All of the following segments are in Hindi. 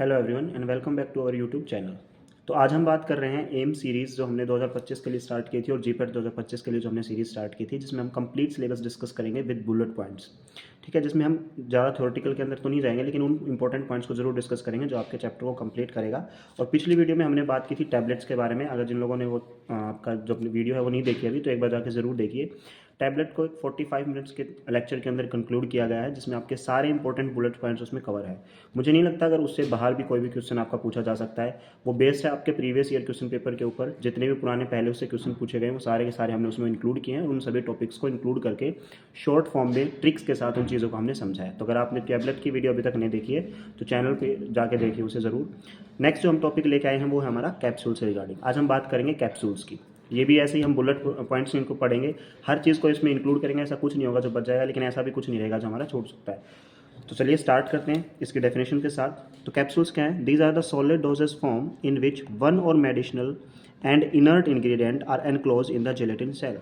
Hello everyone and welcome back to our YouTube channel. तो आज हम बात कर रहे हैं एम सीरीज़ जो हमने 2025 के लिए स्टार्ट की थी और जीपेट 2025 के लिए जो हमने सीरीज़ स्टार्ट की थी, जिसमें हम कंप्लीट सिलेबस डिस्कस करेंगे विद बुलेट पॉइंट्स। ठीक है, जिसमें हम ज़्यादा थ्योरेटिकल के अंदर तो नहीं जाएंगे, लेकिन उन इंपॉर्टेंट पॉइंट्स को जरूर डिस्कस करेंगे जो आपके चैप्टर को कंप्लीट करेगा। और पिछली वीडियो में हमने बात की थी टैबलेट्स के बारे में। अगर जिन लोगों ने वो आपका जो वीडियो है वो नहीं देखी अभी, तो एक बार जाकर ज़रूर देखिए। टैबलेट को एक 45 मिनट्स के लेक्चर के अंदर कंक्लूड किया गया है, जिसमें आपके सारे इंपॉर्टेंट बुलेट पॉइंट्स उसमें कवर है। मुझे नहीं लगता अगर उससे बाहर भी कोई भी क्वेश्चन आपका पूछा जा सकता है। वो बेस्ड है आपके प्रीवियस ईयर क्वेश्चन पेपर के ऊपर। जितने भी पुराने पहले उससे क्वेश्चन पूछे गए वो सारे के सारे हमने उसमें इंक्लूड किए हैं, और उन सभी टॉपिक्स को इंक्लूड करके शॉर्ट फॉर्म में ट्रिक्स के साथ उन चीज़ों को हमने समझा है। तो अगर आपने टैबलेट की वीडियो अभी तक नहीं देखी है तो चैनल पर जाके देखिए उसे ज़रूर। नेक्स्ट जो हम टॉपिक लेके आए हैं वो है हमारा कैप्सूल से रिगार्डिंग। आज हम बात करेंगे कैप्सूल्स की। ये भी ऐसे ही हम बुलेट पॉइंट्स इनको पढ़ेंगे, हर चीज़ को इसमें इंक्लूड करेंगे। ऐसा कुछ नहीं होगा जो बच जाएगा, लेकिन ऐसा भी कुछ नहीं रहेगा जो हमारा छूट सकता है। तो चलिए स्टार्ट करते हैं इसकी डेफिनेशन के साथ। तो कैप्सूल्स क्या है? These are the solid dosage form in which one or medicinal and inert ingredient are enclose in the gelatin shell.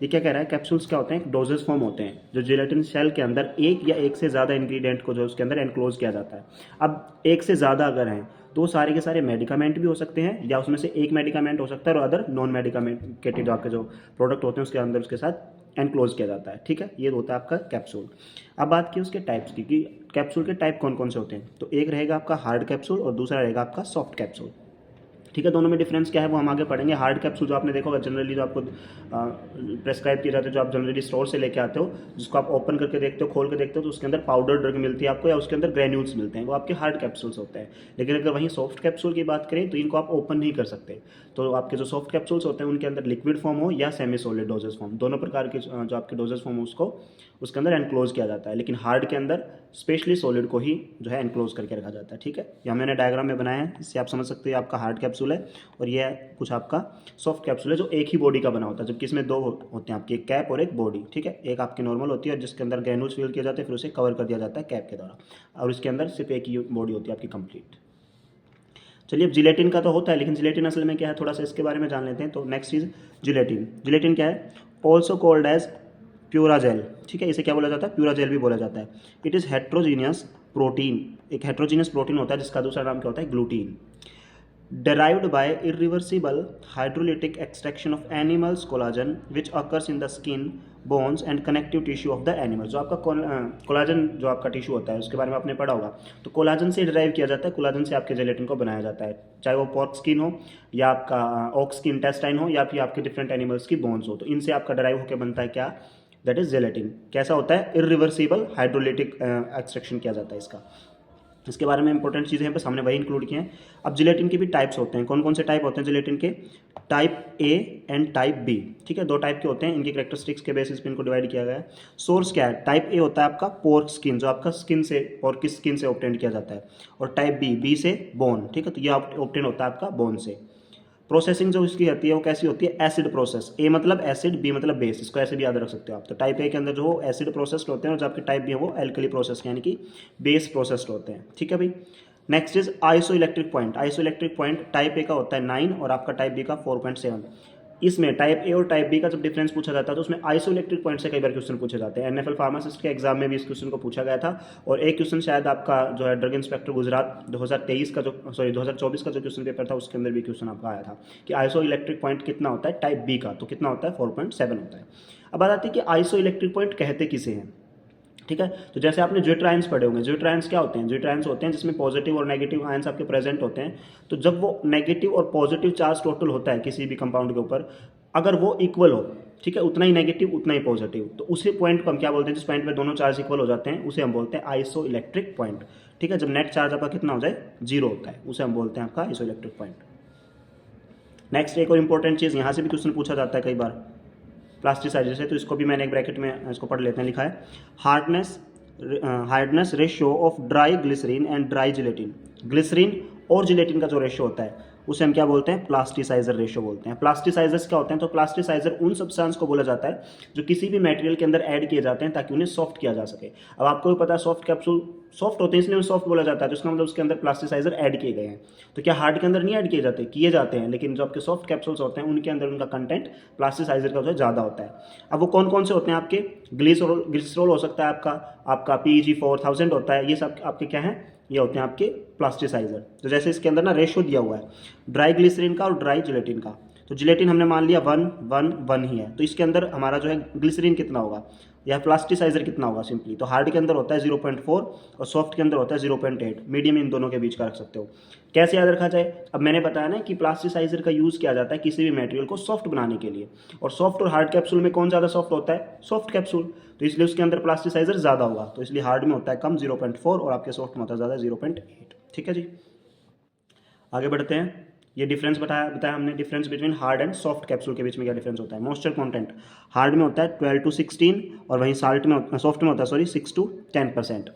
ये क्या कह रहा है? कैप्सूल्स क्या होते हैं? डोजेस फॉर्म होते हैं जो जेलेटिन सेल के अंदर एक या एक से ज़्यादा इंग्रेडिएंट को जो उसके अंदर एनक्लोज किया जाता है। अब एक से ज़्यादा अगर हैं तो सारे के सारे मेडिकामेंट भी हो सकते हैं, या उसमें से एक मेडिकामेंट हो सकता है और अदर नॉन मेडिकामेंटेड आपके जो प्रोडक्ट होते हैं उसके अंदर उसके साथ एनक्लोज किया जाता है। ठीक है, ये होता है आपका कैप्सूल। अब बात की उसके टाइप्स की कि कैप्सूल के टाइप कौन कौन से होते हैं। तो एक रहेगा आपका हार्ड कैप्सूल और दूसरा रहेगा आपका सॉफ्ट कैप्सूल। ठीक है, दोनों में डिफरेंस क्या है वो हम आगे पढ़ेंगे। हार्ड कैप्सूल जो आपने देखा होगा जनरली, जो आपको प्रेस्क्राइब किए जाते हैं, जो आप जनरली स्टोर से लेके आते हो, जिसको आप ओपन करके देखते हो, खोल के देखते हो, तो उसके अंदर पाउडर ड्रग मिलती है आपको, या उसके अंदर ग्रेन्यूल्स मिलते हैं, वो आपके हार्ड कैप्सूल्स होते हैं। लेकिन अगर वहीं सॉफ्ट कैप्सूल की बात करें तो इनको आप ओपन नहीं कर सकते। तो आपके जो सॉफ्ट कैप्सूल्स होते हैं उनके अंदर लिक्विड फॉर्म हो या सेमी सॉलिड डोजेस फॉर्म, दोनों प्रकार के जो आपके डोजेस फॉर्म हो उसको उसके अंदर एनक्लोज किया जाता है। लेकिन हार्ड के अंदर स्पेशली सॉलिड को ही जो है एनक्लोज करके रखा जाता है। ठीक है, ये मैंने डायग्राम में बनाया है, इससे आप समझ सकते हो आपका हार्ड कैप्सूल है और ये कुछ आपका सॉफ्ट कैप्सूल है जो एक ही बॉडी का बना होता है, जबकि इसमें दो होते हैं आपकी, एक कैप और एक बॉडी। ठीक है, एक आपकी नॉर्मल होती है और जिसके अंदर ग्रेन्यूल्स फिल किए जाते हैं, फिर उसे कवर कर दिया जाता है कैप के द्वारा, और इसके अंदर सिर्फ एक ही बॉडी होती है आपकी कंप्लीट। चलिए, अब जिलेटिन का तो होता है, लेकिन जिलेटिन असल में क्या है थोड़ा सा इसके बारे में जान लेते हैं। तो नेक्स्ट चीज़ जिलेटिन। जिलेटिन क्या है? Also called as Puragel. ठीक है, इसे क्या बोला जाता है? प्यूराजेल भी बोला जाता है। It is heterogeneous protein. एक हेट्रोजीनियस प्रोटीन होता है जिसका दूसरा नाम क्या होता है? Gluten. Derived by irreversible hydrolytic extraction of animals collagen which occurs in the skin, bones and connective tissue of the animal। जो आपका कोलाजन जो आपका टिश्यू होता है उसके बारे में आपने पढ़ा होगा। तो कोलाजन से डिराइव किया जाता है, कोलाजन से आपके जेलेटिन को बनाया जाता है, चाहे वो पॉर्क स्किन हो या आपका ऑक्स की इंटेस्टाइन हो या फिर आपके डिफरेंट एनिमल्स की बोन्स हो। तो इनसे आपका डिराइव होकर बनता है क्या? That is gelatin. कैसा होता है? इरिवर्सिबल हाइड्रोलिटिक एक्सट्रैक्शन किया जाता है इसका। इसके बारे में इंपॉर्टेंट चीज़ें हैं, बस हमने वही इंक्लूड किए हैं। अब जिलेटिन के भी टाइप्स होते हैं। कौन कौन से टाइप होते हैं जिलेटिन के? Type A and type B. ठीक है, दो टाइप के होते हैं, इनकी कैरेक्टरिस्टिक्स के बेसिस पे इनको डिवाइड किया गया है। सोर्स क्या है? टाइप ए होता है आपका पोर्क स्किन, जो आपका स्किन से और किस स्किन से ऑब्टेन किया जाता है, और टाइप बी से बोन। ठीक है, तो ये ऑब्टेन होता है आपका बोन से। प्रोसेसिंग जो इसकी होती है वो कैसी होती है? Acid process. ए मतलब एसिड, बी मतलब बेस, इसको ऐसे भी याद रख सकते हो आप। तो टाइप ए के अंदर जो एसिड प्रोसेस्ड होते हैं और जो आपके टाइप बी है वो एल्कली प्रोसेस यानी कि बेस प्रोसेस्ड होते हैं। ठीक है भाई। Next is iso electric point. Iso electric point type A का होता है 9 और आपका टाइप बी का 4.7। इसमें टाइप ए और टाइप बी का जब डिफरेंस पूछा जाता है तो उसमें आइसो इलेक्ट्रिक पॉइंट से कई बार क्वेश्चन पूछे जाते हैं। एनएफएल फार्मासिस्ट के एग्जाम में भी इस क्वेश्चन को पूछा गया था, और एक क्वेश्चन शायद आपका जो है ड्रग इंस्पेक्टर गुजरात 2023 का जो 2024 का जो क्वेश्चन पेपर था उसके अंदर भी क्वेश्चन आपका आया था कि आइसो इलेक्ट्रिक पॉइंट कितना होता है टाइप बी का, तो कितना होता है? 4.7 होता है। अब बात आती है कि आइसो इलेक्ट्रिक पॉइंट कहते किसे हैं। ठीक है, तो जैसे आपने ज्विट आयंस पढ़े होंगे। ज्विट आयंस क्या होते हैं? ज्विट आयंस होते हैं जिसमें पॉजिटिव और नेगेटिव आयंस आपके प्रेजेंट होते हैं। तो जब वो नेगेटिव और पॉजिटिव चार्ज टोटल होता है किसी भी कंपाउंड के ऊपर, अगर वो इक्वल हो, ठीक है, उतना ही नेगेटिव उतना ही पॉजिटिव, तो उसी पॉइंट को हम क्या बोलते हैं? जिस पॉइंट पे दोनों चार्ज इक्वल हो जाते हैं उसे हम बोलते हैं आइसो इलेक्ट्रिक पॉइंट। ठीक है, जब नेट चार्ज आपका कितना हो जाए? 0 होता है, उसे हम बोलते हैं आपका आइसो इलेक्ट्रिक पॉइंट। नेक्स्ट एक और इंपॉर्टेंट चीज़, यहाँ से भी क्वेश्चन पूछा जाता है कई बार प्लास्टिसाइजर से, तो इसको भी मैंने एक ब्रैकेट में इसको पढ़ लेते हैं। लिखा है hardness ratio of dry glycerine and dry gelatin. Glycerine और जिलेटिन का जो रेशियो होता है उसे हम क्या बोलते हैं? प्लास्टिसाइजर रेशियो बोलते हैं। प्लास्टिसाइजर्स क्या होते हैं? तो प्लास्टिसाइजर उन सब्सटेंस को बोला जाता है जो किसी भी मटेरियल के अंदर ऐड किए जाते हैं ताकि उन्हें सॉफ्ट किया जा सके। अब आपको भी पता है सॉफ्ट कैप्सूल सॉफ्ट होते हैं इसलिए सॉफ्ट बोला जाता है, तो इसका मतलब उसके अंदर प्लास्टिसाइजर ऐड किए गए हैं। तो क्या हार्ड के अंदर नहीं ऐड किए जाते, किए जाते हैं, लेकिन जो आपके सॉफ्ट कैप्सूल्स होते हैं उनके अंदर उनका कंटेंट प्लास्टिसाइजर का जो है ज़्यादा होता है। अब वो कौन कौन से होते हैं आपके, ग्लिसरॉल हो सकता है आपका, आपका PEG4000 होता है, ये सब आपके क्या है, ये होते हैं आपके प्लास्टिसाइजर। तो जैसे इसके अंदर ना रेशो दिया हुआ है ड्राई ग्लिसरीन का और ड्राई जिलेटिन का, तो जिलेटिन हमने मान लिया 1:1:1 ही है, तो इसके अंदर हमारा जो है ग्लिसरीन कितना होगा या प्लास्टिसाइजर कितना होगा सिंपली, तो हार्ड के अंदर होता है 0.4 और सॉफ्ट के अंदर होता है 0.8, मीडियम इन दोनों के बीच का रख सकते हो। कैसे याद रखा जाए, अब मैंने बताया ना कि प्लास्टिसाइजर का यूज़ किया जाता है किसी भी मटेरियल को सॉफ्ट बनाने के लिए, और सॉफ्ट और हार्ड कैप्सूल में कौन ज़्यादा सॉफ्ट होता है, सॉफ्ट कैप्सूल, तो इसलिए उसके अंदर प्लास्टिसाइजर ज़्यादा होगा, तो इसलिए हार्ड में होता है कम 0.4 और आपके सॉफ्ट में होता है ज़्यादा 0.8। ठीक है जी, आगे बढ़ते हैं। ये डिफरेंस बताया हमने, difference between hard and soft capsule के बीच में क्या डिफरेंस होता है। मॉइस्चर कंटेंट हार्ड में होता है 12 to 16 और वहीं सॉफ्ट में होता है 6 to 10%।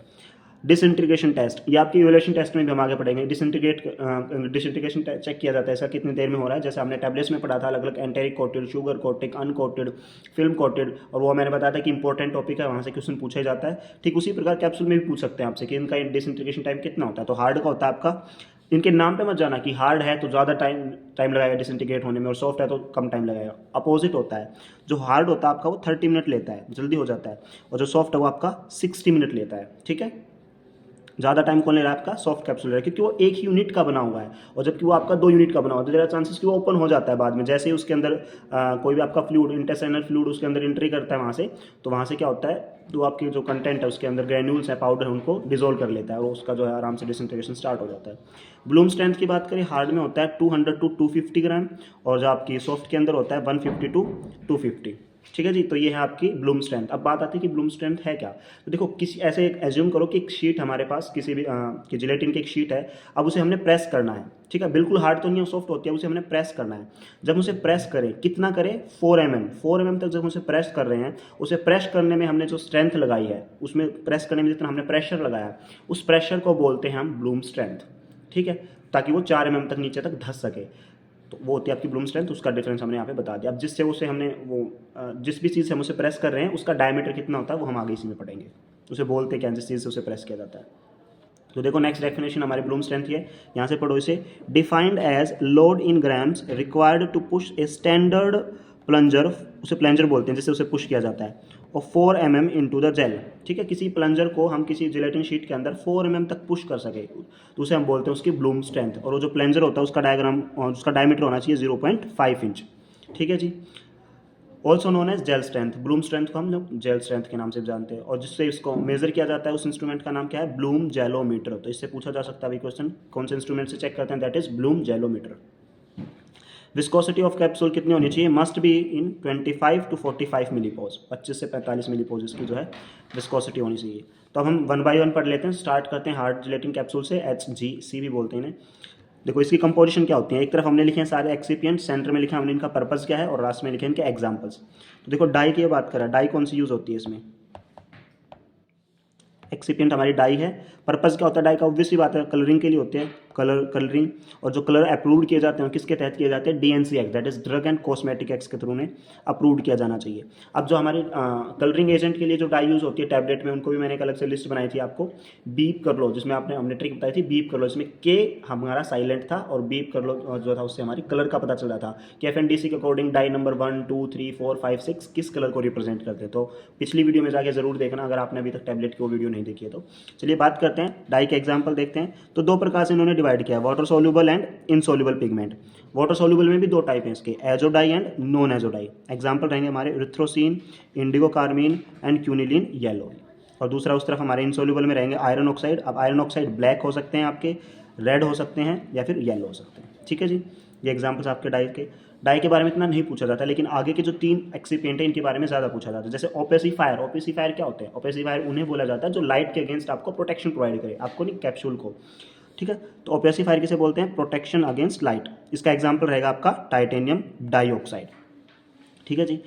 डिसइंटीग्रेशन टेस्ट, ये आपकी इवैल्यूएशन टेस्ट में भी हम आगे पढ़ेंगे। डिसइंटीग्रेशन चेक किया जाता है, ऐसा कितनी देर में हो रहा है, जैसे हमने टैबलेट्स में पढ़ा था अलग अलग enteric coated, sugar coated, uncoated, film coated, और वो मैंने बताया था कि इंपॉर्टेंट टॉपिक है, वहाँ से क्वेश्चन पूछा जाता है। ठीक उसी प्रकार कैप्सूल में भी पूछ सकते हैं आपसे कि इनका डिसइंटीग्रेशन टाइम कितना होता है। तो हार्ड का होता है आपका, इनके नाम पे मत जाना कि हार्ड है तो ज़्यादा टाइम लगाएगा डिसइंटीग्रेट होने में और सॉफ्ट है तो कम टाइम लगाएगा, अपोजिट होता है। जो हार्ड होता है आपका वो 30 मिनट लेता है, जल्दी हो जाता है, और जो सॉफ्ट है वो आपका 60 मिनट लेता है। ठीक है, ज़्यादा टाइम कौन ले रहा है आपका, सॉफ्ट कैप्सूल ले रहा है, क्योंकि वो 1 यूनिट का बना हुआ है, और जबकि वो आपका 2 यूनिट का बना हुआ है, तो ज़्यादा चांसेस कि वो ओपन हो जाता है बाद में, जैसे ही उसके अंदर कोई भी आपका फ्लूइड, इंटेस्टाइनल फ्लूइड उसके अंदर एंट्री करता है वहाँ से, तो वहाँ से क्या होता है, तो आपकी जो कंटेंट है उसके अंदर ग्रेन्यूल्स है, पाउडर है, उनको डिजोल्व कर लेता है और उसका जो है आराम से डिसइंटीग्रेशन स्टार्ट हो जाता है। ब्लूम स्ट्रेंथ की बात करें, हार्ड में होता है 200 to 250 ग्राम, और जो आपकी सॉफ्ट के अंदर होता है 150 to 250। ठीक है जी, तो ये है आपकी ब्लूम स्ट्रेंथ। अब बात आती है कि ब्लूम स्ट्रेंथ है क्या, तो देखो किसी ऐसे एक एज्यूम करो कि एक शीट हमारे पास किसी भी कि जिलेटिन की एक शीट है, अब उसे हमने प्रेस करना है। ठीक है, बिल्कुल हार्ड तो नहीं है, सॉफ्ट होती है, उसे हमने प्रेस करना है। जब उसे प्रेस करें, कितना करें, 4 mm तक जब उसे प्रेस कर रहे हैं, उसे प्रेस करने में हमने जो स्ट्रेंथ लगाई है, उसमें प्रेस करने में जितना हमने प्रेशर लगाया, उस प्रेशर को बोलते हैं हम ब्लूम स्ट्रेंथ। ठीक है, ताकि वो 4 mm तक नीचे तक धस सके, तो वो होती है आपकी ब्लूम स्ट्रेंथ। उसका डिफरेंस हमने यहाँ पे बता दिया। अब जिससे उसे हमने वो जिस भी चीज़ से हम उसे प्रेस कर रहे हैं उसका डायमीटर कितना होता है वो हम आगे इसी में पढ़ेंगे, उसे बोलते क्या जिस चीज़ से उसे प्रेस किया जाता है। तो देखो नेक्स्ट डेफिनेशन हमारे ब्लूम स्ट्रेंथ की है, यहाँ से पढ़ो इसे, defined as load in grams required to push a standard plunger, उसे प्लंजर बोलते हैं जिससे उसे पुश किया जाता है, और 4 mm इनटू द जेल। ठीक है, किसी प्लंजर को हम किसी जिलेटिन शीट के अंदर 4 mm तक पुश कर सके तो उसे हम बोलते हैं उसकी ब्लूम स्ट्रेंथ। और वो जो प्लंजर होता है उसका डायग्राम, उसका डायमीटर होना चाहिए 0.5 इंच। ठीक है जी, also known as gel strength, bloom strength को हम लोग जेल स्ट्रेंथ के नाम से जानते हैं। और जिससे इसको मेजर किया जाता है उस इंस्ट्रूमेंट का नाम क्या है, ब्लूम जेलोमीटर। तो इससे पूछा जा सकता है अभी क्वेश्चन, कौन से इंस्ट्रूमेंट से चेक करते हैं, that is bloom gelometer. Viscosity of capsule कितनी होनी चाहिए, must be in 25 to 45 millipoise, 25 से 45 मिलीपोज इसकी जो है विस्कोसिटी होनी चाहिए। तो अब हम 1 by 1 पढ़ लेते हैं। स्टार्ट करते हैं हार्ड जिलेटिन कैप्सूल से, HGC भी बोलते हैं इन्हें। देखो इसकी कंपोजिशन क्या होती है, एक तरफ हमने लिखे हैं सारे एक्सिपिएंट, सेंटर में लिखा हमने इनका पर्पस क्या है, और लास्ट में लिखे इनके एग्जाम्पल्स। तो देखो डाई की बात करें, डाई कौन सी यूज़ होती है इसमें, एक्सिपिएंट हमारी डाई है। पर्पस क्या होता है डाई का, ऑब्वियसली बात है कलरिंग के लिए होते हैं, कलरिंग। और जो कलर अप्रूव्ड किए जाते हैं किसके तहत किए जाते हैं, DNC act, that is drug and cosmetic act के थ्रू में अप्रूव्ड किया जाना चाहिए। अब जो हमारे कलरिंग एजेंट के लिए जो डाई यूज़ होती है टैबलेट में, उनको भी मैंने एक अलग से लिस्ट बनाई थी आपको, बीप कर लो, जिसमें हमने ट्रिक बताई थी बीप कर लो, इसमें के हमारा साइलेंट था और बीप कर लो जो था उससे हमारी कलर का पता चल रहा था कि FNDC के अकॉर्डिंग डाई नंबर 1 2 3 4 5 6 किस कलर को रिप्रेजेंट करते। तो पिछली वीडियो में जाके जरूर देखना अगर आपने अभी तक टैबलेट की वो वीडियो नहीं देखी है तो। चलिए बात करते हैं डाई के एग्जाम्पल देखते हैं। तो 2 प्रकार से इन्होंने डिवाइड किया, water soluble and insoluble pigment. Water soluble में भी 2 टाइप हैं इसके, azo dye and non azo dye. Example रहेंगे हमारे erythrosine, indigo carmine and quinoline yellow. और दूसरा उस तरफ हमारे इनसोल्यूबल में रहेंगे आयरन ऑक्साइड। अब आयरन ऑक्साइड ब्लैक हो सकते हैं आपके, रेड हो सकते हैं या फिर येलो हो सकते हैं। ठीक है जी, ये एग्जाम्पल्स आपके डाई के बारे में इतना नहीं पूछा जाता, लेकिन आगे के जो 3 एक्सिपिएंट हैं इनके बारे में ज़्यादा पूछा जाता है। जैसे ओपेसिफायर, ओपेसिफायर क्या होते हैं, ओपेसिफायर उन्हें बोला जाता है जो लाइट के अगेंस्ट आपको प्रोटेक्शन प्रोवाइड करे, आपको नहीं कैप्सूल को। ठीक है, तो ओपेसिफायर किसे बोलते हैं, प्रोटेक्शन अगेंस्ट लाइट। इसका एग्जाम्पल रहेगा आपका टाइटेनियम डाइऑक्साइड। ठीक है जी,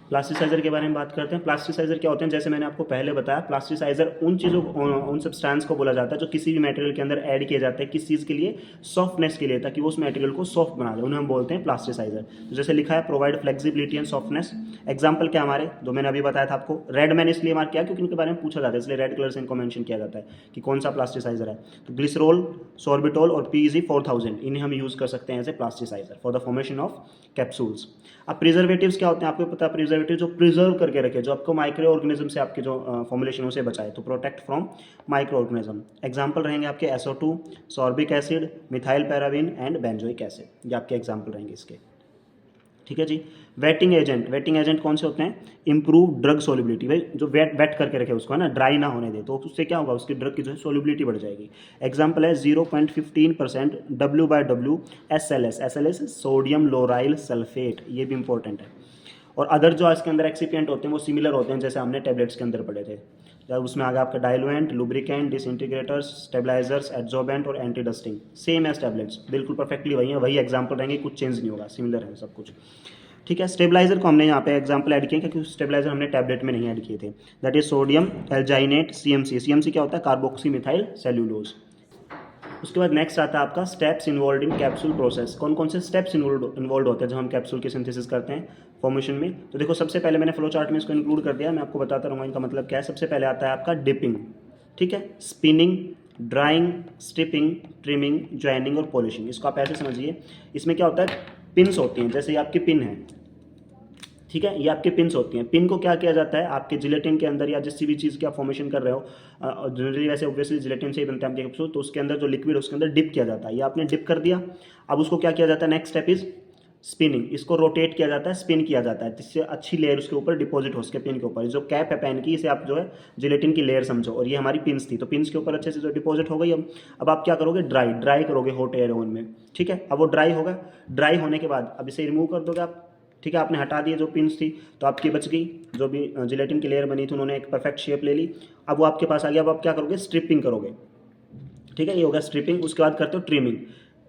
प्लास्टिसाइजर के बारे में बात करते हैं। प्लास्टिसाइजर क्या होते हैं, जैसे मैंने आपको पहले बताया, प्लास्टिसाइजर उन चीज़ों उन सब्सटेंस को बोला जाता है जो किसी भी मटेरियल के अंदर ऐड किए जाते हैं, किस चीज़ के लिए, सॉफ्टनेस के लिए, ताकि वो उस मटेरियल को सॉफ्ट बना दे, उन्हें हम बोलते हैं प्लास्टिसाइजर। तो जैसे लिखा है provide flexibility and softness. Example क्या हमारे, जो मैंने अभी बताया था आपको, रेड मैंने इसलिए मार्क किया क्योंकि इनके बारे में पूछा जाता है, इसलिए रेड कलर से इनको मेंशन किया जाता है कि कौन सा प्लास्टिसाइजर है। तो ग्लिसरॉल, सॉर्बिटॉल और पीईजी 4000, इन्हें हम यूज़ कर सकते हैं as a plasticizer for the formation of capsules. अब प्रिजर्वेटिव्स क्या होते हैं, आपको पता है, प्रिजर्वेटिव जो प्रिजर्व करके रखे, जो आपको माइक्रो ऑर्गेनिज्म से आपके जो फॉर्मुलेशन से बचाए, तो protect from micro organism. Example रहेंगे आपके SO2, sorbic acid, methyl paraben and benzoic acid, ये आपके एग्जाम्पल रहेंगे इसके। ठीक है जी। वेटिंग एजेंट, वेटिंग एजेंट कौन से होते हैं, इंप्रूव ड्रग सोलिबिलिटी, भाई जो वेट करके रखे उसको है ना, ड्राई ना होने दे, तो उससे क्या होगा, उसकी ड्रग की जो है सोलिबिलिटी बढ़ जाएगी। एग्जाम्पल है 0.15% W/W SLS, SLS sodium लोराइल sulphate, ये भी इंपॉर्टेंट है। और अदर जो इसके अंदर एक्सिपिएंट होते हैं वो सिमिलर होते हैं, जैसे हमने टेबलेट्स के अंदर पढ़े थे, जब उसमें आ गया आपका diluent, lubricant, disintegrators, stabilizers, adsorbent और anti dusting, same as tablets, बिल्कुल परफेक्टली वही है, वही एग्जाम्पल रहेंगे, कुछ चेंज नहीं होगा, सिमिलर है सब कुछ। ठीक है। स्टेबलाइजर को हमने यहाँ पे एग्जाम्पल ऐड किए क्योंकि स्टेबलाइजर हमने टैबलेट में नहीं ऐड किए थे, that is sodium alginate CMC। CMC क्या होता है, कार्बोक्सी मिथाइल सेल्यूलोज। उसके बाद नेक्स्ट आता है आपका steps involve in capsule process. कौन कौन से स्टेप्स इन्वॉल्व होते हैं जब हम कैप्सूल की सिंथेसिस करते हैं फॉर्मेशन में। तो देखो, सबसे पहले मैंने फ्लो चार्ट में इसको इंक्लूड कर दिया, मैं आपको बताता रहूँगा इनका मतलब क्या है। सबसे पहले आता है आपका डिपिंग, ठीक है, spinning, drying, stripping, trimming, joining और पॉलिशिंग। इसको आप ऐसे समझिए, इसमें क्या होता है, पिन्स होती हैं, जैसे ये आपकी पिन है, ठीक है, ये आपके पिन्स होती हैं। पिन को क्या किया जाता है, आपके जिलेटिन के अंदर या जिस भी चीज़ की आप फॉर्मेशन कर रहे हो, जनरली वैसे ऑब्वियसली जिलेटिन से ही बनता है आपके कैप्सूल, तो उसके अंदर जो लिक्विड उसके अंदर डिप किया जाता है, ये आपने डिप कर दिया। अब उसको क्या किया जाता है, नेक्स्ट स्टेप इज स्पिनिंग, इसको रोटेट किया जाता है, स्पिन किया जाता है, जिससे अच्छी लेयर उसके ऊपर डिपॉजिट हो उसके पिन के ऊपर। जो कैप है पेन की, इसे आप जो है जिलेटिन की लेयर समझो, और ये हमारी पिन्स थी, तो पिन्स के ऊपर अच्छे से जो डिपॉजिट हो गई। अब आप क्या करोगे, ड्राई करोगे हॉट एयर ओवन में, ठीक है। अब वो ड्राई होगा, ड्राई होने के बाद अब इसे रिमूव कर दोगे आप, ठीक है, आपने हटा दिए जो पिन्स थी, तो आपकी बच गई जो भी जिलेटिन की लेयर बनी थी, उन्होंने एक परफेक्ट शेप ले ली। अब वो आपके पास आ गया, अब आप क्या करोगे, स्ट्रिपिंग करोगे, ठीक है, ये होगा स्ट्रिपिंग। उसके बाद करते हो ट्रिमिंग,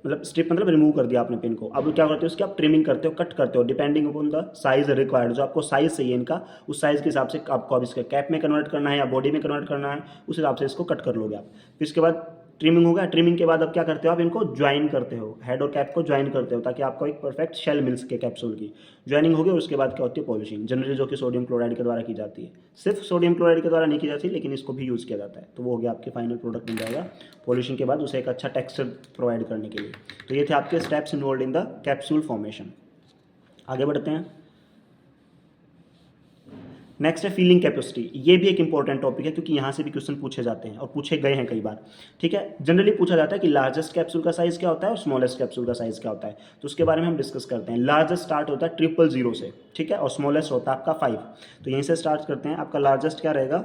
मतलब स्ट्रिप मतलब रिमूव कर दिया आपने पिन को। अब क्या करते हो, उसकी आप ट्रिमिंग करते हो, कट करते हो, depending upon the size required, जो आपको साइज चाहिए इनका, उस साइज के हिसाब से आपको अब इसके कैप में कन्वर्ट करना है या बॉडी में कन्वर्ट करना है, उस हिसाब से इसको कट कर लोगे आप। फिर इसके बाद ट्रिमिंग हो गया। ट्रिमिंग के बाद अब क्या करते हो, आप इनको ज्वाइन करते हो, हेड और कैप को ज्वाइन करते हो, ताकि आपको एक परफेक्ट शेल मिल सके कैप्सूल की। ज्वाइनिंग हो गई, और उसके बाद क्या होती है, पॉलिशिंग, जनरली जो कि सोडियम क्लोराइड के द्वारा की जाती है। सिर्फ सोडियम क्लोराइड के द्वारा नहीं की जाती, लेकिन इसको भी यूज़ किया जाता है। तो वो हो गया आपके फाइनल प्रोडक्ट मिल जाएगा पॉलिशिंग के बाद, उसे एक अच्छा टेक्सचर प्रोवाइड करने के लिए। तो ये थे आपके steps involve in the capsule formation. आगे बढ़ते हैं। नेक्स्ट है फीलिंग कैपेसिटी। ये भी एक इंपॉर्टेंट टॉपिक है, क्योंकि यहाँ से भी क्वेश्चन पूछे जाते हैं और पूछे गए हैं कई बार, ठीक है। जनरली पूछा जाता है कि लार्जेस्ट कैप्सूल का साइज क्या होता है और स्मॉलेस्ट कैप्सूल का साइज क्या होता है, तो उसके बारे में हम डिस्कस करते हैं। लार्जेस्ट स्टार्ट होता है 000 से, ठीक है, और स्मॉलेस्ट होता है आपका 5। तो यहीं से स्टार्ट करते हैं। आपका लार्जेस्ट क्या रहेगा,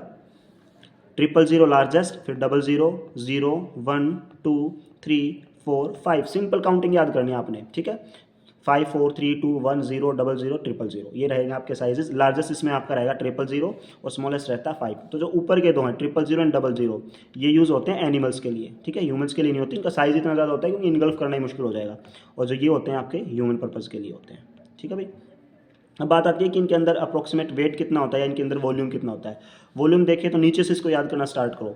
000 लार्जेस्ट, फिर 00, 0, 1, 2, 3, 4, 5, सिंपल काउंटिंग याद करनी है आपने, ठीक है। 5, 4, 3, 2, 1, 0, 00, 000, ये रहेंगे आपके साइजेस। लार्जेस्ट इसमें आपका रहेगा 000 और स्मॉलेस्ट रहता है 5। तो जो ऊपर के दो हैं 000 एंड 00, ये यूज़ होते हैं एनिमल्स के लिए, ठीक है, ह्यूमन्स के लिए नहीं होते। इनका साइज इतना ज़्यादा होता है क्योंकि इनगल्फ करना ही मुश्किल हो जाएगा, और जो ये होते हैं आपके ह्यूमन पर्पज़ के लिए होते हैं, ठीक है भाई। अब बात आती है कि इनके अंदर अप्रोक्सीमेट वेट कितना होता है या इनके अंदर वॉल्यूम कितना होता है। वॉल्यूम देखें तो नीचे से इसको याद करना स्टार्ट करो,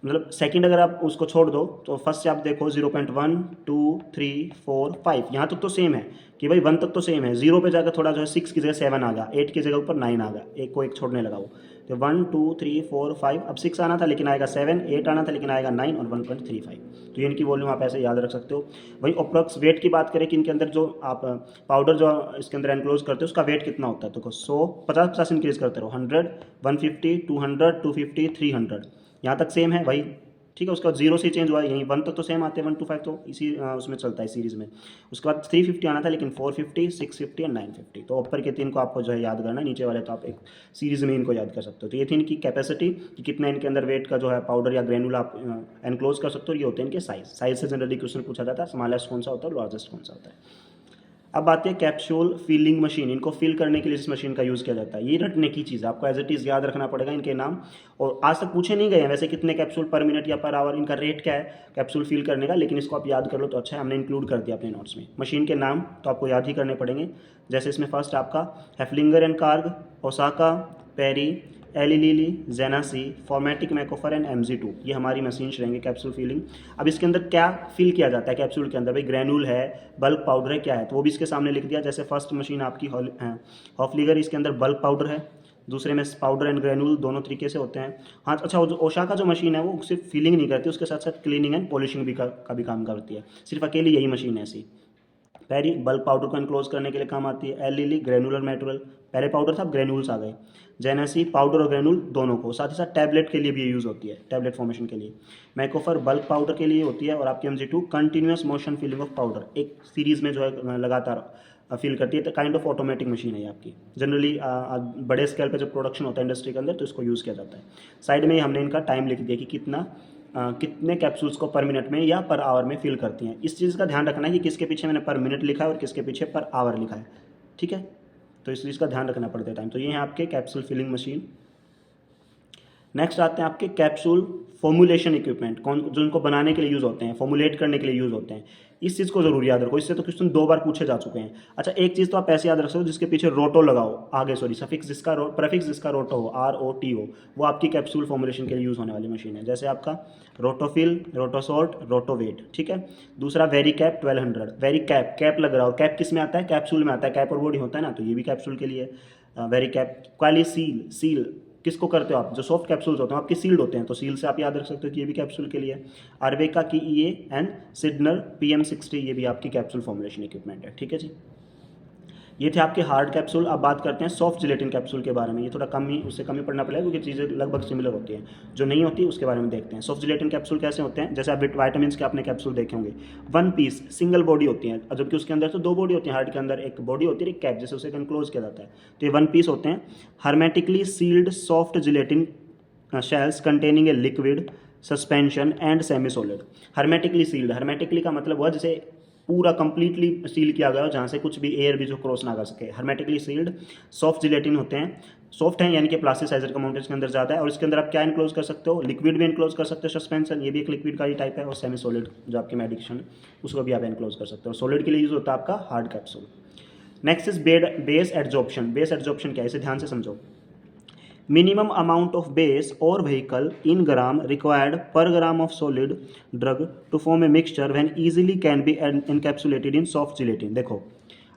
मतलब सेकंड अगर आप उसको छोड़ दो तो फर्स्ट से आप देखो 0.1, 2, 3, 4, 5, यहाँ तक तो सेम है कि भाई 1 तक तो सेम है। 0 पे जाकर थोड़ा जो है 6 की जगह 7 आ गया, 8 की जगह ऊपर 9 आ गया, एक को एक छोड़ने लगा वो। तो 1, 2, 3, 4, 5, अब 6 आना था लेकिन आएगा 7, 8 आना था लेकिन आएगा 9 और 1.35। तो ये इनकी वॉल्यूम आप ऐसे याद रख सकते हो। वही अप्रॉक्स वेट की बात करें कि इनके अंदर जो आप पाउडर जो इसके अंदर एनक्लोज करते हो उसका वेट कितना होता है, तो 100, 50 इंक्रीज करते रहो, 100, 150, 200, 250, 300, यहाँ तक सेम है भाई, ठीक है। उसके बाद 0 से चेंज हुआ, यहीं 1 तक तो सेम आते हैं, 1 to 5 तो इसी उसमें चलता है सीरीज़ में। उसके बाद 350 आना था लेकिन 450, 650 एंड 950। तो ऊपर के 3 को आपको जो है याद करना है, नीचे वाले तो आप एक सीरीज़ में इनको याद कर सकते हो। तो ये थी इनकी कैपेसिटी कि कितना इनके अंदर वेट का जो है पाउडर या ग्रेनुल आप एनक्लोज कर सकते हो। ये होते हैं इनके साइज। साइज से जनरली क्वेश्चन पूछा जाता है, स्मॉलेस्ट कौन सा होता है, लार्जेस्ट कौन सा होता है। अब आती है कैप्सूल फिलिंग मशीन। इनको फिल करने के लिए इस मशीन का यूज़ किया जाता है। ये रटने की चीज़ है, आपको एज इट इज़ याद रखना पड़ेगा इनके नाम। और आज तक पूछे नहीं गए हैं वैसे कितने कैप्सूल पर मिनट या पर आवर, इनका रेट क्या है कैप्सूल फिल करने का, लेकिन इसको आप याद कर लो तो अच्छा है, हमने इंक्लूड कर दिया अपने नोट्स में। मशीन के नाम तो आपको याद ही करने पड़ेंगे, जैसे इसमें फर्स्ट आपका हैफ्लिंगर एंड कार्ग, ओसाका, पेरी, एली लिली, जेनासी, फॉर्मेटिक मैकोफर एंड MG2, ये हमारी मशीन्स रहेंगे कैप्सूल फिलिंग। अब इसके अंदर क्या फिल किया जाता है कैप्सूल के अंदर, भाई ग्रैनुल है, बल्क पाउडर है, क्या है, तो वो भी इसके सामने लिख दिया। जैसे फर्स्ट मशीन आपकी हॉफलीगर, इसके अंदर बल्क पाउडर है, दूसरे में पाउडर एंड ग्रैनुल दोनों तरीके से होते हैं। हाँ अच्छा, वो जो ओशाका जो मशीन है वो सिर्फ फिलिंग नहीं करती, उसके साथ साथ क्लीनिंग एंड पॉलिशिंग भी का भी काम करती है, सिर्फ अकेली यही मशीन है ऐसी। पेरी बल्क पाउडर को एनक्लोज करने के लिए काम आती है। एल लिली ग्रेनुलर मेटेरियल, पहले पाउडर था अब ग्रेनुल्स आ गए। जेनेसी पाउडर और ग्रेनुल दोनों को, साथ ही साथ टैबलेट के लिए भी यूज़ होती है, टैबलेट फॉर्मेशन के लिए। मैकोफर बल्क पाउडर के लिए होती है, और आपकी MG2 continuous motion filling of powder, एक सीरीज में जो है लगातार फिल करती है। तो काइंड ऑफ ऑटोमेटिक मशीन है ये आपकी। जनरली बड़े स्केल पे जब प्रोडक्शन होता है इंडस्ट्री के अंदर तो इसको यूज़ किया जाता है। साइड में ही हमने इनका टाइम लिख दिया कि कितने कैप्सूल्स को पर मिनट में या पर आवर में फिल करती हैं। इस चीज़ का ध्यान रखना है कि किसके पीछे मैंने पर मिनट लिखा है और किसके पीछे पर आवर लिखा है, ठीक है, तो इस चीज़ का ध्यान रखना पड़ता है टाइम। तो ये है आपके कैप्सूल फिलिंग मशीन। नेक्स्ट आते हैं आपके कैप्सूल फॉर्मुलेशन इक्विपमेंट, कौन जो इनको बनाने के लिए यूज़ होते हैं, फॉर्मुलेट करने के लिए यूज़ होते हैं। इस चीज़ को जरूर याद रखो, इससे तो क्वेश्चन 2 बार पूछे जा चुके हैं। अच्छा, एक चीज़ तो आप ऐसे याद रख सकते हो जिसके पीछे रोटो लगाओ आगे, सॉरी सफिक्स जिसका प्रेफिक्स जिसका रोटो हो, ROT हो, वो आपकी कैप्सूल फॉर्मुलेशन के लिए यूज़ होने वाली मशीन है। जैसे आपका रोटोफिल, रोटोसॉर्ट, रोटोवेट, ठीक है। दूसरा very cap 1200, very cap, cap लग रहा हो, कैप किस में आता है, कैप्सूल में आता है, कैप और बॉडी होता है ना, तो ये भी कैप्सूल के लिए वेरी कैप। क्वाली सील, सील किसको करते हो आप, जो सॉफ्ट कैप्सूल्स होते हैं आपके सील्ड होते हैं, तो सील से आप याद रख सकते हो कि ये भी कैप्सूल के लिए। अरबेका की EA एंड सिडनर PM60, ये भी आपकी कैप्सूल फॉर्मुलेशन इक्विपमेंट है, ठीक है जी। ये थे आपके हार्ड कैप्सूल। अब बात करते हैं सॉफ्ट जिलेटिन कैप्सूल के बारे में। ये थोड़ा कम ही, उससे कम ही पढ़ना पड़ेगा क्योंकि चीज़ें लगभग सिमिलर होती हैं। जो नहीं होती उसके बारे में देखते हैं। सॉफ्ट जिलेटिन कैप्सूल कैसे होते हैं, जैसे आप विटामिन के आपने कैप्सूल देखे होंगे, 1 पीस सिंगल बॉडी होती है, जबकि उसके अंदर तो 2 बॉडी होती है। हार्ड के अंदर एक बॉडी होती है, एक कैप, जैसे उसे एनक्लोज किया जाता है, तो ये 1 पीस होते हैं। Hermetically sealed soft gelatin shells containing a liquid suspension and semi solid. Hermetically sealed, hermetically का मतलब हुआ जैसे पूरा कंप्लीटली सील किया गया हो, जहाँ से कुछ भी एयर भी जो क्रॉस ना कर सके। हर्मेटिकली सील्ड सॉफ्ट जिलेटिन होते हैं, सॉफ्ट हैं यानी कि प्लास्टिसाइजर का अमाउंट इसके अंदर ज़्यादा है, और इसके अंदर आप क्या इनक्लोज कर सकते हो, लिक्विड भी इनक्लोज कर सकते हो, सस्पेंशन ये भी एक लिक्विड का ही टाइप है, और सेमी सॉलिड जो आपकी मेडिकेशन उसको भी आप इनक्लोज कर सकते हो। सॉलिड के लिए यूज होता है आपका hard capsule. Next is base adsorption. Base adsorption क्या है, इसे ध्यान से समझो। minimum amount of base or vehicle in gram required per gram of solid drug to form a mixture when easily can be encapsulated in soft gelatin। देखो,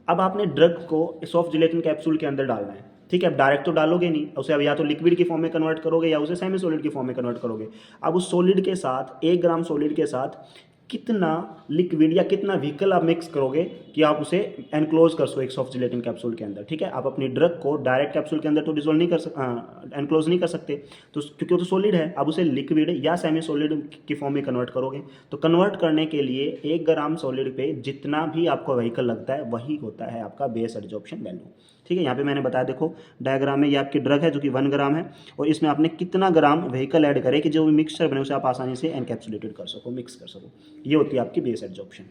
अब आपने ड्रग को सॉफ्ट जिलेटिन कैप्सूल के अंदर डालना है, ठीक है। अब डायरेक्ट तो डालोगे नहीं, उसे अब या तो लिक्विड की फॉर्म में कन्वर्ट करोगे या उसे सेमी सॉलिड की फॉर्म में कन्वर्ट करोगे। अब उस सॉलिड के साथ 1 ग्राम सॉलिड के साथ कितना लिक्विड या कितना व्हीकल आप मिक्स करोगे कि आप उसे एनक्लोज कर सको एक सॉफ्ट जिलेटिन कैप्सूल के अंदर, ठीक है। आप अपनी ड्रग को डायरेक्ट कैप्सूल के अंदर तो डिजोल्व नहीं कर एनक्लोज नहीं कर सकते, तो क्योंकि वो तो सॉलिड है। अब उसे लिक्विड या सेमी सॉलिड की फॉर्म में कन्वर्ट करोगे, तो कन्वर्ट करने के लिए 1 ग्राम सॉलिड पे जितना भी आपको व्हीकल लगता है वही होता है आपका बेस एड्जॉर्प्शन वैल्यू, ठीक है। यहाँ पे मैंने बताया, देखो डायग्राम में, ये आपकी ड्रग है जो कि 1 ग्राम है, और इसमें आपने कितना ग्राम व्हीकल ऐड करे कि जो मिक्सचर बने उसे आप आसानी से एनकैप्सुलेटेड कर सको, मिक्स कर सको, ये होती है आपकी बेस एड्जॉर्प्शन,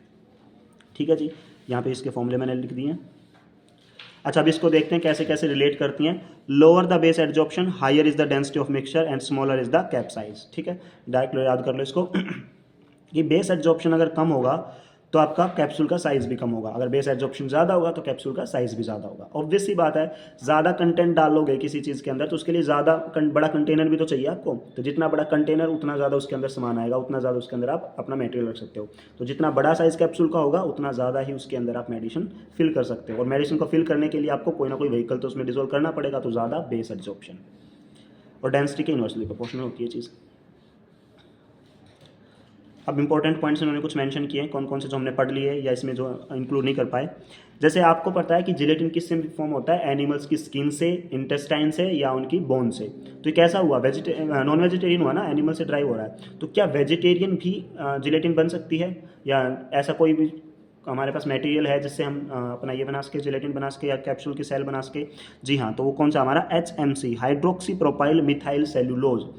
ठीक है जी। यहाँ पे इसके फॉर्मूले मैंने लिख दिए हैं। अच्छा, अब इसको देखते हैं कैसे कैसे रिलेट करती हैं। Lower the base adsorption higher is the density of mixture and smaller is the cap size, ठीक है। डायरेक्ट याद कर लो इसको कि बेस एड्जॉर्प्शन अगर कम होगा तो आपका कैप्सूल का साइज भी कम होगा, अगर बेस एड्जॉर्प्शन ज़्यादा होगा तो कैप्सूल का साइज भी ज़्यादा होगा। ऑब्वियस सी बात है, ज़्यादा कंटेंट डालोगे किसी चीज़ के अंदर तो उसके लिए ज़्यादा बड़ा कंटेनर भी तो चाहिए आपको, तो जितना बड़ा कंटेनर उतना ज़्यादा उसके अंदर सामान आएगा, उतना ज़्यादा उसके अंदर आप अपना मटेरियल रख सकते हो। तो जितना बड़ा साइज कैप्सूल का होगा उतना ज़्यादा ही उसके अंदर आप मेडिसिन फिल कर सकते हो, और मेडिसिन को फिल करने के लिए आपको कोई ना कोई व्हीकल तो उसमें डिजोल्व करना पड़ेगा, तो ज़्यादा बेस एड्जॉर्प्शन। और डेंसिटी के इन्वर्सली प्रोपोर्शनल होती है चीज़। अब इंपॉर्टेंट पॉइंट्स इन्होंने कुछ मेंशन किए हैं, कौन कौन से जो हमने पढ़ लिए या इसमें जो इंक्लूड नहीं कर पाए। जैसे आपको पता है कि जिलेटिन किससे फॉर्म होता है, एनिमल्स की स्किन से, इंटेस्टाइन से या उनकी बोन से। तो ये कैसा हुआ, नॉन वेजिटेरियन हुआ ना, एनिमल से ड्राइव हो रहा है, तो क्या वेजिटेरियन भी जिलेटिन बन सकती है, या ऐसा कोई भी हमारे पास मटेरियल है जिससे हम अपना ये बना सके, जिलेटिन बना सके या कैप्सूल की सेल बना सके? जी हाँ, तो वो कौन सा हमारा HMC, hydroxy propyl methyl cellulose,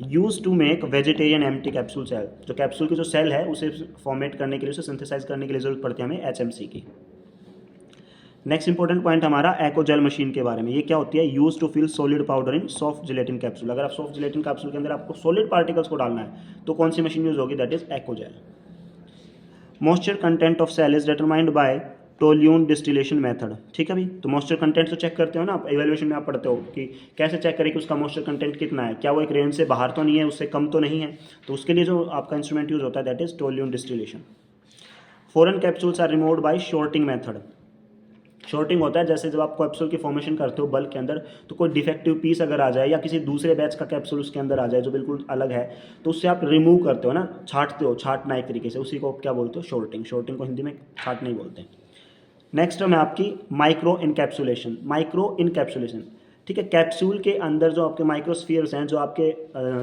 use to make vegetarian empty capsule shell. जो कैप्सूल की जो सेल है उसे फॉर्मेट करने के लिए, उसे सिंथेसाइज करने के लिए जरूरत पड़ती है हमें HMC की। नेक्स्ट इंपॉर्टेंट पॉइंट हमारा एक्वोजेल मशीन के बारे में। ये क्या होती है? Use to fill solid powder in soft gelatin capsule. अगर आप सॉफ्ट जिलेटिन कैप्सूल के अंदर आपको सॉलिड पार्टिकल्स को डालना है तो कौन सी मशीन यूज होगी? That is aquagel. Moisture content of cell is determined by toluene distillation method. ठीक है भाई, तो मॉइस्चर कंटेंट तो चेक करते हो ना आप, इवैल्यूएशन में आप पढ़ते हो कि कैसे चेक करें कि उसका मॉइस्चर कंटेंट कितना है, क्या वो एक रेंज से बाहर तो नहीं है, उससे कम तो नहीं है। तो उसके लिए जो आपका इंस्ट्रूमेंट यूज होता है that is toluene distillation. Foreign capsules are removed by sorting method. Sorting होता है जैसे जब आप कैप्सूल की फॉर्मेशन करते हो बल्क के अंदर, तो कोई डिफेक्टिव पीस अगर आ जाए या किसी दूसरे बैच का कैप्सूल उसके अंदर आ जाए जो बिल्कुल अलग है, तो उससे आप रिमूव करते हो ना, छांटते हो, छांटना एक तरीके से, उसी को क्या बोलते हो? शॉर्टिंग। शॉर्टिंग को हिंदी में छांटना ही बोलते हैं। नेक्स्ट टर्म है आपकी माइक्रो इनकैप्सुलेशन। माइक्रो इनकैप्सुलेशन, ठीक है, कैप्सूल के अंदर जो आपके माइक्रोस्फीयर्स हैं, जो आपके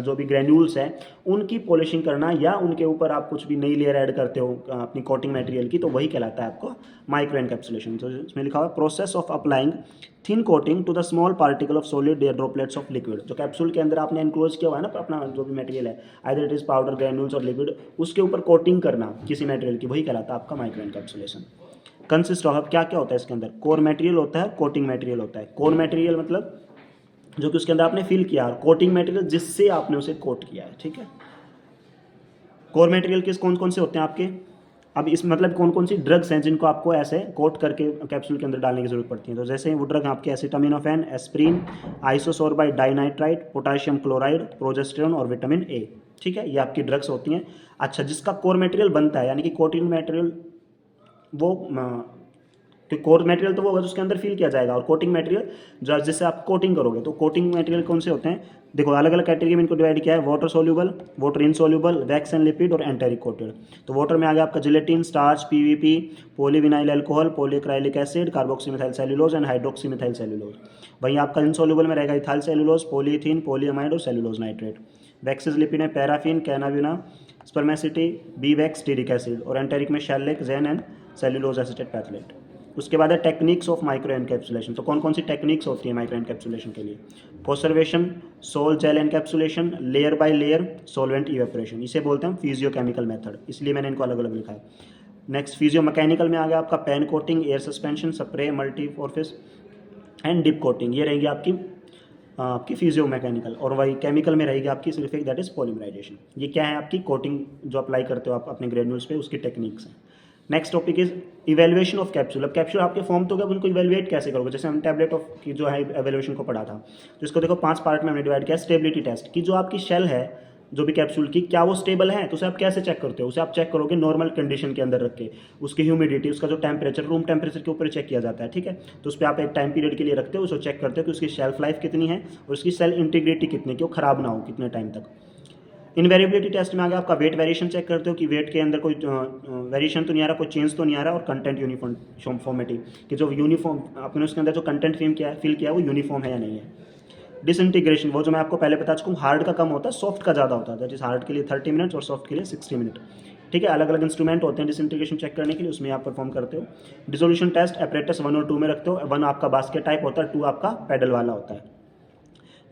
जो भी ग्रैन्यूल्स हैं, उनकी पॉलिशिंग करना या उनके ऊपर आप कुछ भी नई लेयर ऐड करते हो अपनी कोटिंग मटेरियल की, तो वही कहलाता है आपको माइक्रो इनकैप्सुलेशन। तो इसमें लिखा हुआ है process of applying thin coating to the small particle of solid air droplets of liquid. जो कैप्सूल के अंदर आपने एनक्लोज किया हुआ है ना अपना जो भी मटेरियल है, either it is powder, granules और लिक्विड, उसके ऊपर कोटिंग करना किसी मटेरियल की, वही कहलाता है आपका माइक्रो इनकैप्सुलेशन। कंसिस्ट ऑफ, क्या क्या होता है इसके अंदर? कोर मटेरियल होता है, कोटिंग मटेरियल होता है। कोर मटेरियल मतलब जो कि उसके अंदर आपने फिल किया, और कोटिंग मटेरियल जिससे आपने उसे कोट किया है। ठीक है, कोर मटेरियल किस कौन कौन से होते हैं आपके? अब इस मतलब कौन कौन सी ड्रग्स हैं जिनको आपको ऐसे कोट करके कैप्सूल के अंदर डालने की जरूरत पड़ती है? तो जैसे वो ड्रग आपके acetaminophen, aspirin, isosorbide dinitrate, potassium chloride, progesterone और विटामिन ए। ठीक है, ये आपकी ड्रग्स होती हैं। अच्छा, जिसका कोर मटेरियल बनता है यानी कि कोटिंग मटेरियल, वो तो कोर मटेरियल तो वो होगा उसके अंदर फिल किया जाएगा, और कोटिंग मटेरियल जो जिससे आप कोटिंग करोगे। तो कोटिंग मटेरियल कौन से होते हैं? देखो, अलग अलग कैटेगरी में इनको डिवाइड किया है। Water soluble, water insoluble, wax and lipid और एंटेरिक कोटेड। तो वाटर में आ गया आपका gelatin, starch, PVP, polyvinyl alcohol, polyacrylic acid, carboxymethyl cellulose and hydroxymethyl cellulose. वहीं आपका इनसोल्यूबल में रहेगा इथाइल सेल्यूलोज, पॉलीथीन, पॉलीअमाइड और सेल्यूलोज नाइट्रेट। वैक्सेस लिपिड में पैराफिन, कैनाबिना, spermaceti, bee wax, stearic acid, और एंटेरिक में shellac, zein and cellulose acetate phthalate. उसके बाद है टेक्निक्स ऑफ माइक्रो एनकैप्सुलेशन। तो कौन कौन सी टेक्निक्स होती है माइक्रो एनकैप्सुलेशन के लिए? Conservation, sol gel encapsulation, layer by layer, solvent evaporation. इसे बोलते हैं फिजियोकेमिकल मेथड, इसलिए मैंने इनको अलग अलग लिखा है। नेक्स्ट फिजियो मैकेनिकल में आ गया आपका pan coating, air suspension, spray, multi orifice and dip coating. ये रहेगी आपकी फिजियो मैकेनिकल। और वही केमिकल में रहेगी आपकी सिर्फ एक, दैट इज पॉलीमराइजेशन। ये क्या है? आपकी कोटिंग जो अप्लाई करते हो आप अपने ग्रेन्यूल्स पे, उसकी टेक्निक्स हैं। Next topic is evaluation of capsule. अब कैप्सूल आपके फॉर्म तो गए, उनको इवेल्युएट कैसे करोगे? जैसे हम टैबलेट ऑफ की जो है इवेल्युएशन को पढ़ा था, तो इसको देखो 5 पार्ट में हमने डिवाइड किया। स्टेबिलिटी टेस्ट, की जो आपकी शेल है जो भी कैप्सूल की, क्या वो स्टेबल है? तो उसे आप कैसे चेक करते हो? उसे आप चेक करोगे नॉर्मल कंडीशन के अंदर रख के, उसकी ह्यूमिडिटी, उसका जो टेम्परेचर, रूम टेम्परेचर के ऊपर चेक किया जाता है। ठीक है, तो उस पर आप एक टाइम पीरियड के लिए रखते हो, उसको चेक करते हो कि उसकी शेल्फ लाइफ कितनी है और उसकी सेल इंटीग्रिटी कितनी, कि वो खराब ना हो कितने टाइम तक। इनवेरिएबिलिटी टेस्ट में आ गया आपका वेट वेरिएशन चेक करते हो कि वेट के अंदर कोई वेरिएशन तो नहीं आ रहा, कोई चेंज तो नहीं आ रहा, और कंटेंट यूनिफॉर्मिटी, कि जो यूनिफॉर्म आपने उसके अंदर जो कंटेंट फिल किया है वो यूनिफॉर्म है या नहीं है। डिसइंटीग्रेशन, वो जो मैं आपको पहले बता चुका हूँ, हार्ड का कम होता है, सॉफ्ट का ज़्यादा होता है। जिस हार्ड के लिए 30 मिनट्स और सॉफ्ट के लिए 60 मिनट। ठीक है, अलग अलग इंस्ट्रूमेंट होते हैं डिसइंटीग्रेशन चेक करने के लिए, उसमें आप परफॉर्म करते हो। डिसोल्यूशन टेस्ट एपरेटस 1 और 2 में रखते हो। 1 आपका बास्केट टाइप होता है, 2 आपका पैडल वाला होता है।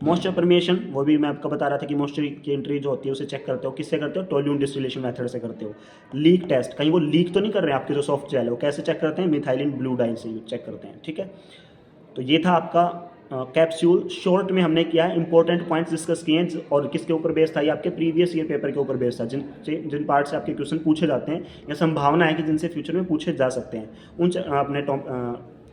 मॉइस्चर परमिएशन, वो भी मैं आपको बता रहा था कि मॉइस्चर की एंट्री जो होती है उसे चेक करते हो, किससे करते हो? टोल्यून डिस्टिलेशन मेथड से करते हो। लीक टेस्ट, कहीं वो लीक तो नहीं कर रहे हैं आपके जो सॉफ्ट जेल है, वो कैसे चेक करते हैं? मिथाइलिन ब्लू डाई से चेक करते हैं। ठीक है, तो ये था आपका कैप्सूल। शॉर्ट में हमने किया है, इंपॉर्टेंट पॉइंट्स डिस्कस किए हैं, और किसके ऊपर बेस्ड था? ये आपके प्रीवियस ईयर पेपर के ऊपर बेस्ड था, जिन पार्ट से आपके क्वेश्चन पूछे जाते हैं या संभावना है कि जिनसे फ्यूचर में पूछे जा सकते हैं, उन अपने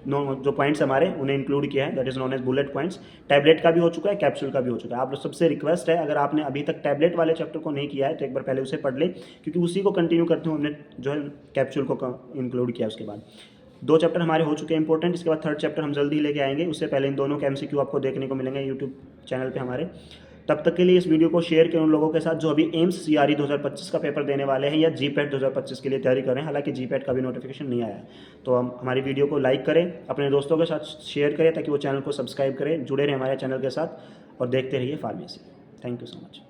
जो पॉइंट्स हमारे उन्हें इंक्लूड किया है, that is known as bullet points. Tablet का भी हो चुका है, कैप्सूल का भी हो चुका है। आप सबसे रिक्वेस्ट है, अगर आपने अभी तक टैबलेट वाले चैप्टर को नहीं किया है तो एक बार पहले उसे पढ़ ले, क्योंकि उसी को कंटिन्यू करते हुए हमने जो है कैप्सूल को इंक्लूड किया। उसके बाद 2 चैप्टर हमारे हो चुके हैं इंपॉर्टेंट, इसके बाद 3rd चैप्टर हम जल्दी लेके आएंगे। उससे पहले इन दोनों के MCQ आपको देखने को मिलेंगे यूट्यूब चैनल पे हमारे। तब तक के लिए इस वीडियो को शेयर करें उन लोगों के साथ जो अभी एम्स CRE 2025 का पेपर देने वाले हैं या GPAT 2025 के लिए तैयारी कर रहे हैं। हालांकि GPAT का भी नोटिफिकेशन नहीं आया है। तो हम हमारी वीडियो को लाइक करें, अपने दोस्तों के साथ शेयर करें ताकि वो चैनल को सब्सक्राइब करें, जुड़े रहें हमारे चैनल के साथ और देखते रहिए pharmacy. Thank you so much.